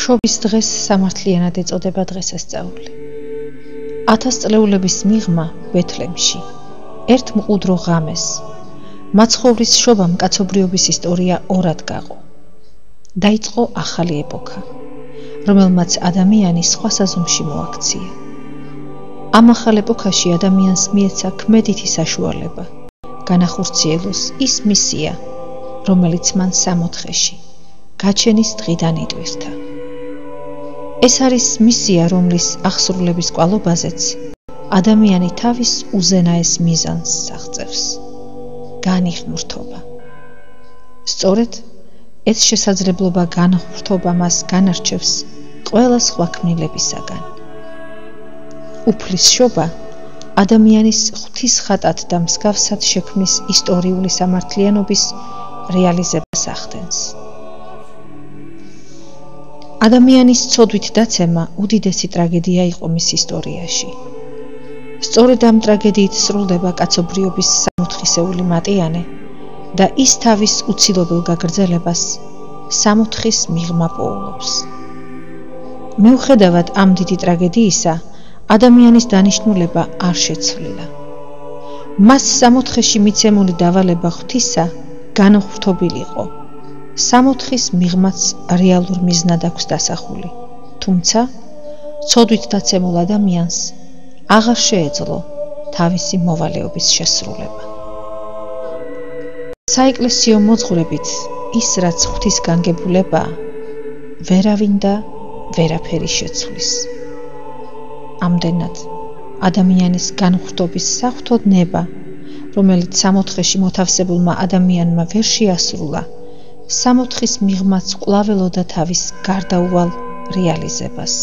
შობის დღეს სამართლიანად ეწოდება დღესასწაული. 1000 წლეულების მიღმა ბეთლემში, ერთ მყუდრო ღამეს, მაცხოვრის შობამ კაცობრიობის ისტორია ორად გაყო. დაიწყო ახალი ეპოქა, რომელმაც ადამიანი სხვა საზომში მოაქცია. ამ ახალ ეპოქაში ადამიანს მიეცა ქმედითი საშუალება განახორციელოს ის მისია, რომელიც მან 60-ში, გაჩენის დღიდან იტვირთა. ეს არის მისია, რომლის აღსრულების კვალობაზეც ადამიანი თავის უზენაეს მიზანს აღწევს. განიღმრთობა. სწორედ ეს შესაძლებლობა განღმრთობა მას განარჩევს ყველა სხვა ქმნილებისაგან. უფლის შობა ადამიანის ღვთის ხატად და მსგავსად შექმნის ისტორიული სამართლიანობის რეალიზებას ახდენს. ადამიანის ცოდვით დაცემა უდიდესი ტრაგედია იყო მის ისტორიაში. სწორედ ამ ტრაგედიით სრულდება კაცობრიობის 60-ხისეული მატიანე და ის თავის უცილობელ გაგრძელებას 60-ხის მიღმა პოულობს. მიუხედავად ამ დიდი ტრაგედიისა, ადამიანის დანიშნულება არ შეცვლილა. მას 60-ში მიცემული დავალება ღვთისა განღმრთობილიყო. 60-ხის მიღმაც რეალურ მიზნად აქვს დასახული, თუმცა ცოდვით დაცემულ ადამიანს აღარ შეეძლო თავისი მოვალეობის შესრულება. საეკლესიო მოძღვრებით ის, რაც ღვთის განგებულებაა, ვერავინ და ვერაფერი შეცვლის. ამდენად ადამიანის განღრთობის საღვთოდ ნება, რომელიც 60-ში მოთავსებულმა ადამიანმა ვერ შეასრულა, 60-ხის მიღმაც კვლაველოდა თავის გარდაუვალ რეალიზებას.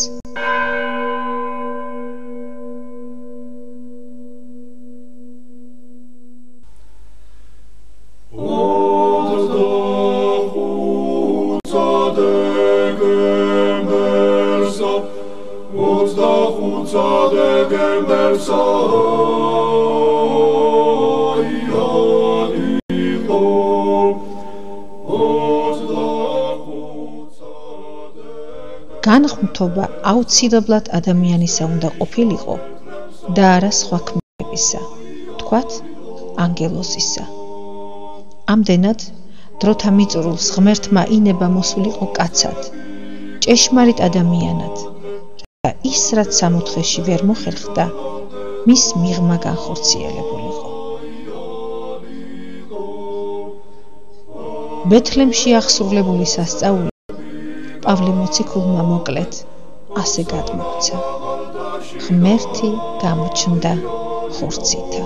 განღმრთობა აუცილებლად ადამიანისა უნდა ყოფილიყო და არა სხვა ქმნილებისა, თქვათ ანგელოზისა. ამდენად დროთა მიწურულს ღმერთმა ინება მოსულიყო კაცად, ჭეშმარიტ ადამიანად, და ის, რაც 60-ში ვერ მოხერხდა, მის მიღმა განხორციელებულიყო. ბეთლემში აღსრულებული სასწაული პავლე მოციქულმა მოკლედ ასე გადმოგვცა: ღმერთი გამოჩნდა ხორცითა.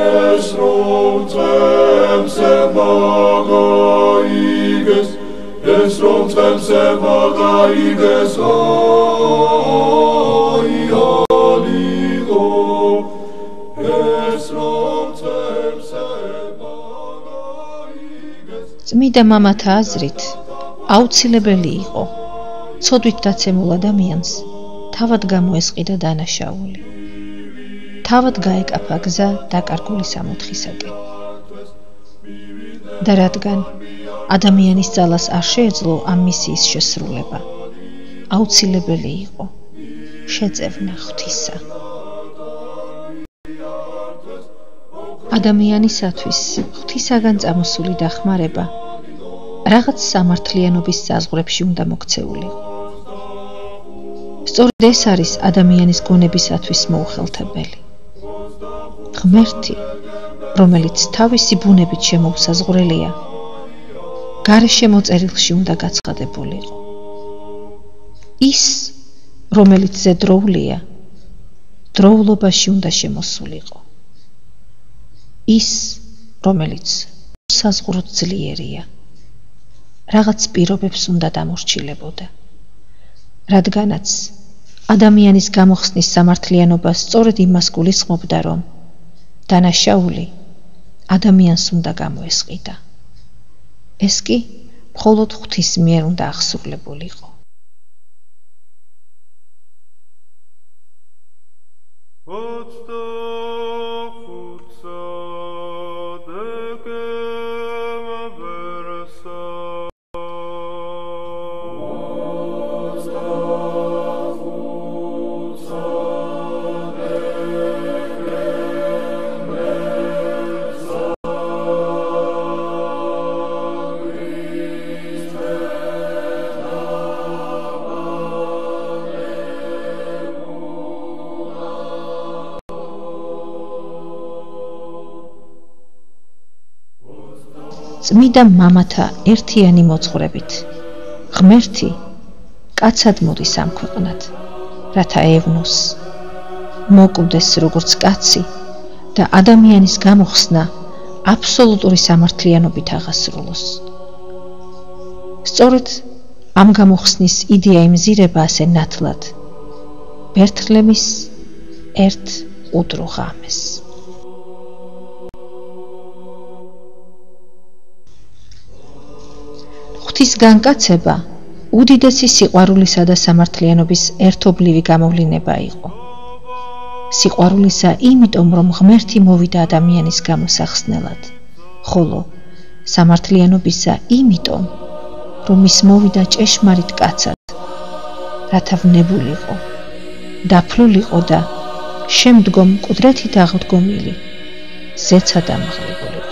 ეს რომ წემზე მაგაიგეს, ეს რომ წემზე მაგაიგეს, აიალიღო, ეს რომ წემზე წმიდა მამათა აზრით, აუცილებელი იყო ცოდვით დაცემულ ადამიანს თავად გამოესყიდა დანაშაული. თავად გაეკაფა გზა დაკარგული 60-ხისაკენ. და რადგან ადამიანის ძალას არ შეეძლო ამ მისიის შესრულება, აუცილებელი იყო შეწევნა ღვთისა. ადამიანისათვის ღვთისაგან წამოსული დახმარება რაღაც სამართლიანობის საზღვრებში უნდა მოქცეულიყო. სწორედ ეს არის ადამიანის გონებისათვის მოუხელთებელი. ღმერთი, რომელიც თავისი ბუნებით შემოუსაზღვრელია, გარეშე მოწერილში უნდა გაცხადებულიყო. ის, რომელიც ზედროულია, დროულობაში უნდა შემოსულიყო. ის, რომელიც უსაზღვროდ ძლიერია, რაღაც პირობებს უნდა დამორჩილებოდა, რადგანაც ადამიანის გამოხსნის სამართლიანობა სწორედ იმას გულისხმობდა, რომ დანაშაული ადამიანს უნდა გამოესყიდა. ეს კი მხოლოდ ღვთის მიერ უნდა აღსრულებულიყო. წმიდა მამათა ერთიანი მოძღვრებით. ღმერთი კაცად მოდის ამ ქვეყნად, რათა ევნოს, მოკვდეს როგორც კაცი და ადამიანის გამოხსნა აბსოლუტური სამართლიანობით აღასრულოს. სწორედ ამ გამოხსნის იდეა იმზირება ასე ნათლად ბერთლემის ერთ უდრო ღამეს. ღვთის განკაცება უდიდესი სიყვარულისა და სამართლიანობის ერთობლივი გამოვლინება იყო. სიყვარულისა იმიტომ, რომ ღმერთი მოვიდა ადამიანის გამოსახსნელად, ხოლო სამართლიანობისა იმიტომ, რომ ის მოვიდა ჭეშმარიტ კაცად, რათა ვნებულიყო, დაფლულიყო და შემდგომ მკვდრეთით აღდგომილი, ზეცად ამაღლებულიყო.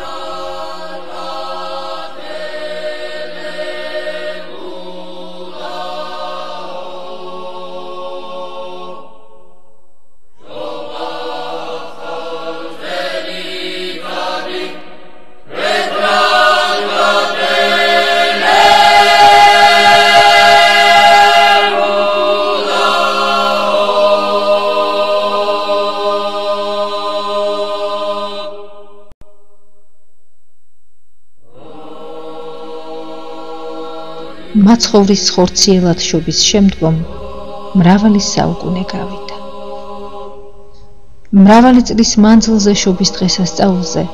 მაცხოვრის ხორციელად შობის შემდგომ მრავალი საუკუნე გავიდა. მრავალი წლის მანძილზე შობის დღესასწაულზე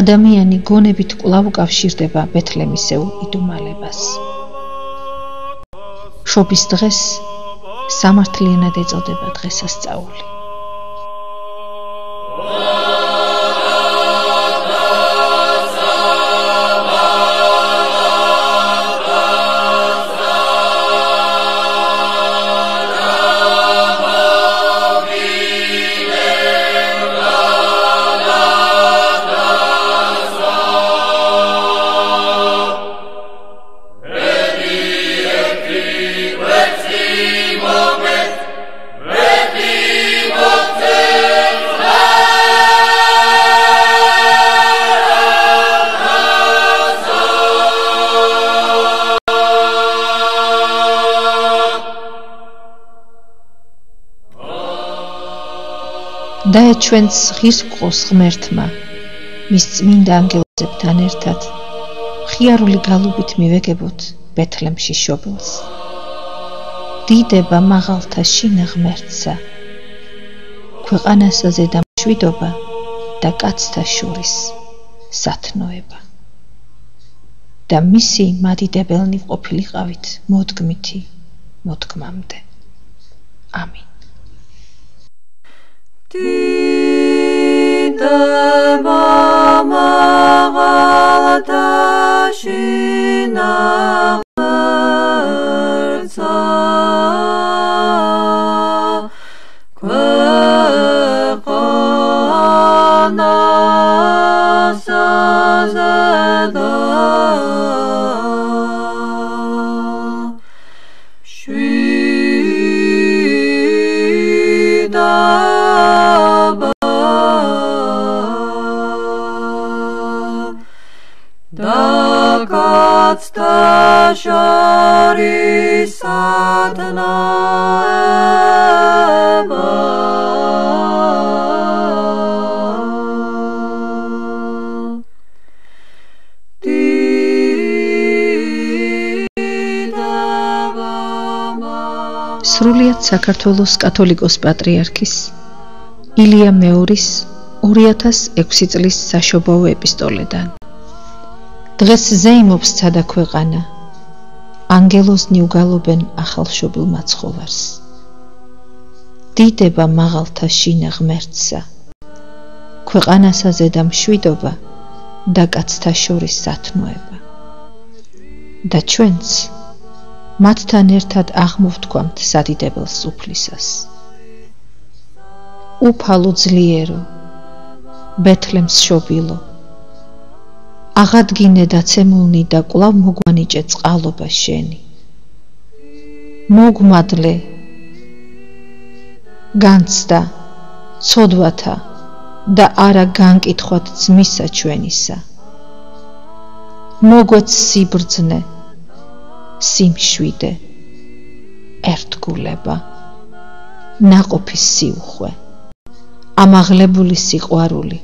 ადამიანი გონებით კვლავ უკავშირდება ბეთლემისეულ იდუმალებას. შობის დღეს სამართლიანად ეწოდება დღესასწაული. დაეჩვენს ღირსყოს ღმერთმა მის წმინდა ანგელოზებთან ერთად მხიარული გალობით მივეგებოთ ბეთლემში შობილს. დიდება მაღალთა შინა ღმერთსა, ქვეყანასა ზედა მშვიდობა და კაცთა შორის სათნოება. და მისი მადიდებელნი ყოფილიყავით მოდგმითი მოდგმამდე. ამინ. დიდება მაღალთა შინა ღმერთსა, ქვეყანასა ზედა კაცთა შორის სათნოება. სრულიად საქართველოს კათოლიკოს პატრიარქის ილია მეორის 2006 წლის საშობაო ეპისტოლედან. დღეს ზეიმობს ცადა ქვეყანა, ანგელოზნი უგალობენ ახალშობილ მაცხოვარს. დიდება მაღალთა შინა ღმერთსა, ქვეყანასა ზედა მშვიდობა და კაცთა შორის სათნოება. და ჩვენც მათთან ერთად აღმოვთქვამთ სადიდებელს უფლისას. უფალო ძლიერო, ბეთლემს შობილო, აღადგინე დაცემულნი და კვლავ მოგვანიჭე წყალობა შენი. მოგმადლე განცდა, ცოდვათა და არა განკითხვათ ძმისა ჩვენისა. მოგვეც სიბრძნე, სიმშვიდე, ერთგულება, ნაყოფის სიუხვე, ამაღლებული სიყვარული,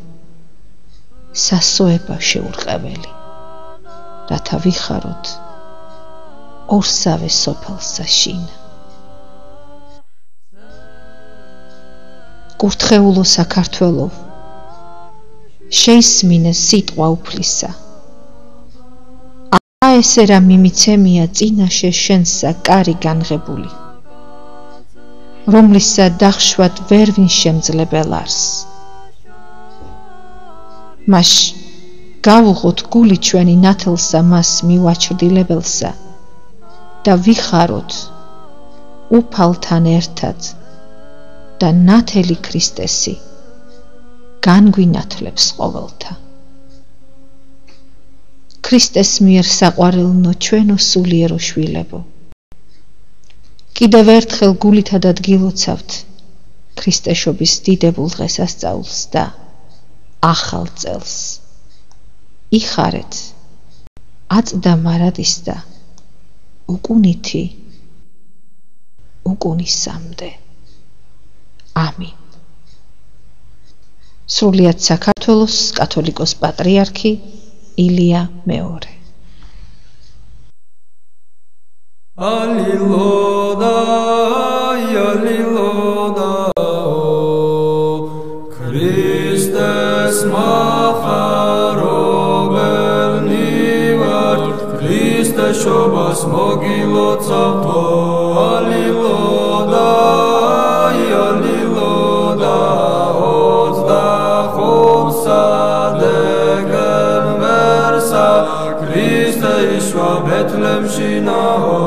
სასოება შეურყეველი, რათა ვიხაროთ ორსავე სოფელსა შინა. კურთხეულო საქართველო, შეისმინე სიტყვა უფლისა. ესე რა მიმიცემია წინაშე შენსა კარი განღებული, რომლისა დახშვად ვერ ვინ შემძლებელ არს. მას გავუღოთ გული ჩვენი ნათელსა მას მივაჩრდილებელსა და ვიხაროთ უფალთან ერთად და ნათელი ქრისტესი განგვინათლებს ყოველთა. ქრისტეს მიერ საყვარელნო ჩვენო სულიერო შვილებო, კიდევ ერთხელ გულითად ადგილოცავთ ქრისტეშობის დიდებულ დღესასწაულს და ახალ წელს. იხარეთ აწდა მარადის და უკუნითი უკუნისამდე. ამინ. სრულიად საქართველოს კათოლიკოს პატრიარქი ილია მეორე. ალილოდა, ალილოდა, ქრისტეს მახარობელნი ვარ, ქრისტეს შობას მოგილოცავთო. ალილოდა, ალილოდა, 25 დეკემბერსა ქრისტე იშვა ბეთლემში ნაო.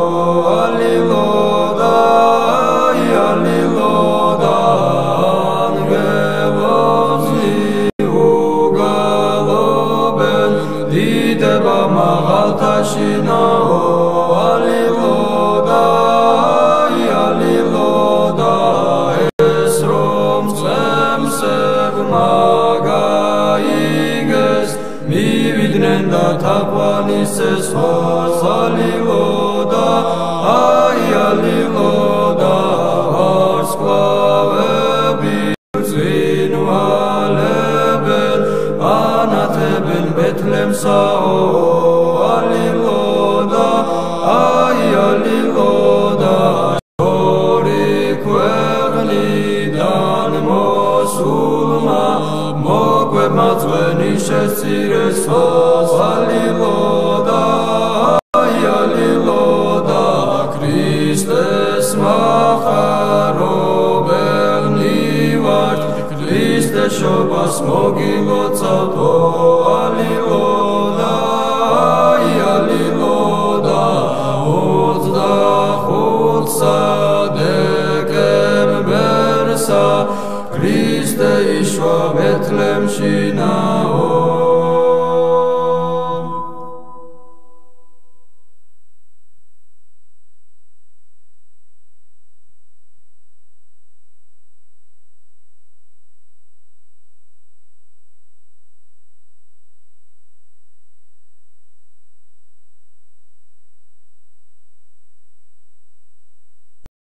ალილოდა, ალილოდა, ანგელოზი უგალობენ დიდება მაღალთაში ნაო. ალილოდა, ალილოდა, ეს რომ წემსებმა გაიგეს მივიდნენ და თაყვანისეს ხარს. ალილოდა, ალილოდა, ვარსკვლავები ბრწყინვალებენ, ანათებენ ბეთლემსაო. ალილოდა, ალილოდა, ორი ქვეყნიდან მოსულმა მოგვებმა ძვენი შესწირეს ხაზს. ალილოდა, ალილოდა, ქრისტეს მახარობელნი ვართ, ქრისტეს შობას მოგილოცავთო. ალილოდა, ალილოდა, 25 დეკემბერსა ქრისტე იშვა ბეთლემში ნაო.